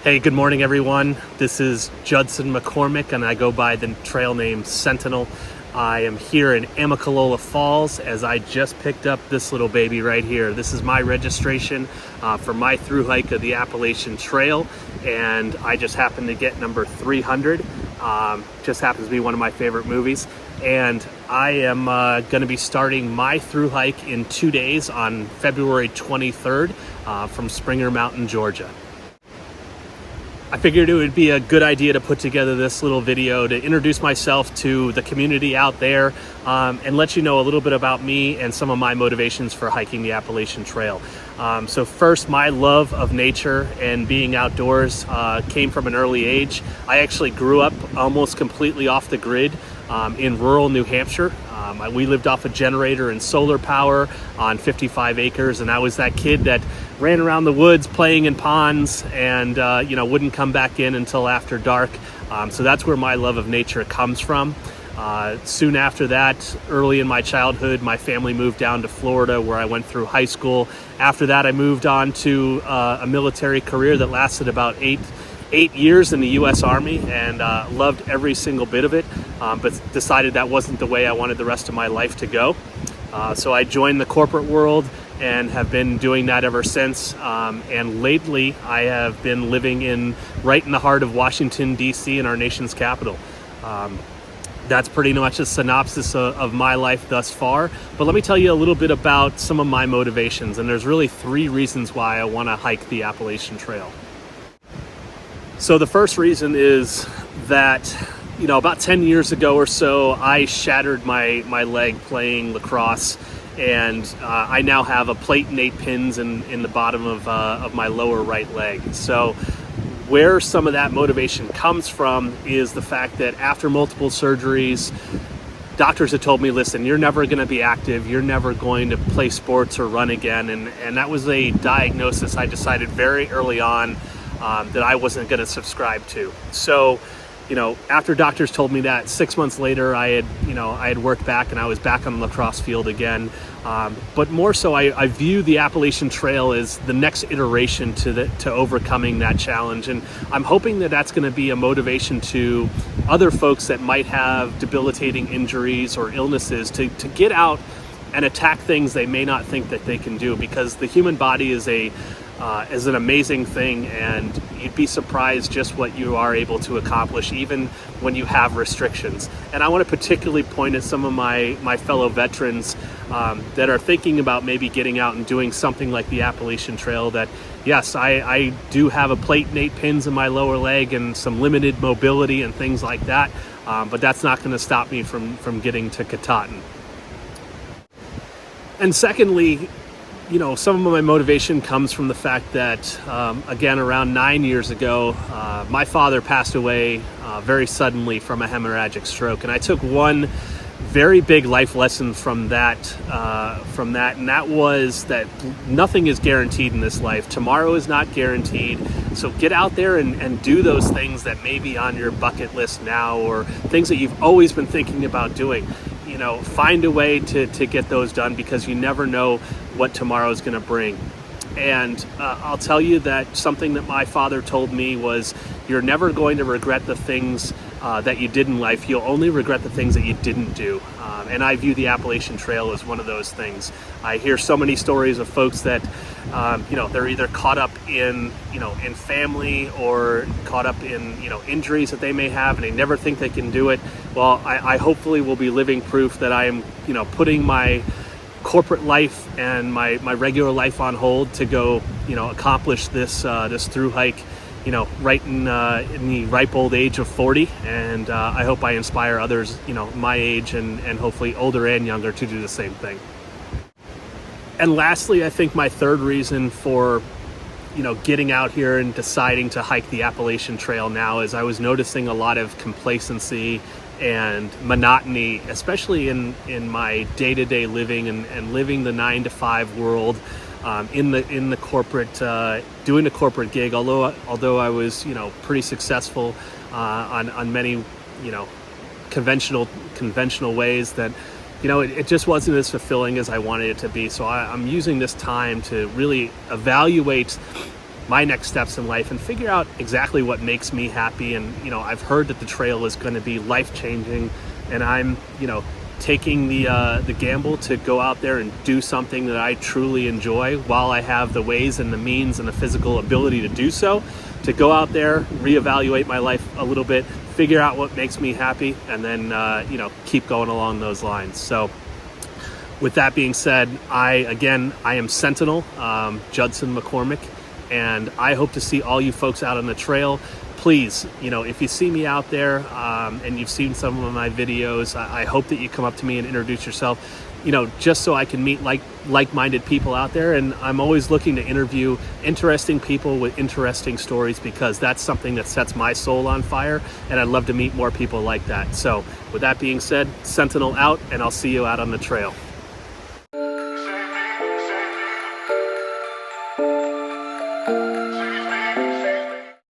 Hey, good morning, everyone. This is Judson McCormick, and I go by the trail name Sentinel. I am here in Amicalola Falls as I just picked up this little baby right here. This is my registration for my thru-hike of the Appalachian Trail, and I just happened to get number 300. Just happens to be one of my favorite movies. And I am going to be starting my thru-hike in 2 days on February 23rd from Springer Mountain, Georgia. I figured it would be a good idea to put together this little video to introduce myself to the community out there and let you know a little bit about me and some of my motivations for hiking the Appalachian Trail. So first, my love of nature and being outdoors came from an early age. I actually grew up almost completely off the grid in rural New Hampshire. We lived off a generator and solar power on 55 acres, and I was that kid that ran around the woods playing in ponds and wouldn't come back in until after dark. So that's where my love of nature comes from. Soon after that, early in my childhood, my family moved down to Florida, where I went through high school. After that, I moved on to a military career that lasted about eight years in the U.S. Army, and loved every single bit of it, but decided that wasn't the way I wanted the rest of my life to go. So I joined the corporate world and have been doing that ever since. And lately, I have been living right in the heart of Washington, D.C., in our nation's capital. That's pretty much a synopsis of my life thus far. But let me tell you a little bit about some of my motivations. And there's really 3 reasons why I want to hike the Appalachian Trail. So the first reason is that, about 10 years ago or so, I shattered my leg playing lacrosse, and I now have a plate and 8 pins in the bottom of my lower right leg. So where some of that motivation comes from is the fact that after multiple surgeries, doctors had told me, listen, you're never going to be active, you're never going to play sports or run again, and that was a diagnosis I decided very early on that I wasn't going to subscribe to. So, after doctors told me that, 6 months later, I had worked back and I was back on the lacrosse field again. But more so, I view the Appalachian Trail as the next iteration to overcoming that challenge. And I'm hoping that that's going to be a motivation to other folks that might have debilitating injuries or illnesses to get out and attack things they may not think that they can do, because the human body is an amazing thing, and you'd be surprised just what you are able to accomplish even when you have restrictions. And I want to particularly point at some of my fellow veterans that are thinking about maybe getting out and doing something like the Appalachian Trail. That yes, I do have a plate and 8 pins in my lower leg and some limited mobility and things like that, but that's not going to stop me from getting to Katahdin. And secondly, some of my motivation comes from the fact that, again, around 9 years ago, my father passed away very suddenly from a hemorrhagic stroke. And I took one very big life lesson from that, and that was that nothing is guaranteed in this life. Tomorrow is not guaranteed. So get out there and do those things that may be on your bucket list now, or things that you've always been thinking about doing. Find a way to get those done, because you never know what tomorrow is going to bring. And I'll tell you that something that my father told me was, you're never going to regret the things that you did in life. You'll only regret the things that you didn't do. And I view the Appalachian Trail as one of those things. I hear so many stories of folks that, they're either caught up in family or caught up in, injuries that they may have, and they never think they can do it. Well, I hopefully will be living proof that I am, putting my corporate life and my regular life on hold to go, accomplish this thru-hike, right in the ripe old age of 40. And I hope I inspire others, my age and hopefully older and younger, to do the same thing. And lastly, I think my third reason for, getting out here and deciding to hike the Appalachian Trail now is I was noticing a lot of complacency and monotony, especially in my day-to-day living and living the 9-to-5 world, in the corporate, doing a corporate gig. Although I was, pretty successful on many, conventional ways, that it just wasn't as fulfilling as I wanted it to be. So I'm using this time to really evaluate my next steps in life and figure out exactly what makes me happy. And, you know, I've heard that the trail is going to be life-changing, and I'm, you know, taking the gamble to go out there and do something that I truly enjoy while I have the ways and the means and the physical ability to do so, to go out there, reevaluate my life a little bit, figure out what makes me happy, and then, you know, keep going along those lines. So with that being said, I am Sentinel, Judson McCormick, and I hope to see all you folks out on the trail. Please, you know, if you see me out there and you've seen some of my videos, I hope that you come up to me and introduce yourself, you know, just so I can meet like-minded people out there. And I'm always looking to interview interesting people with interesting stories, because that's something that sets my soul on fire, and I'd love to meet more people like that. So with that being said, Sentinel out, and I'll see you out on the trail. Thank you.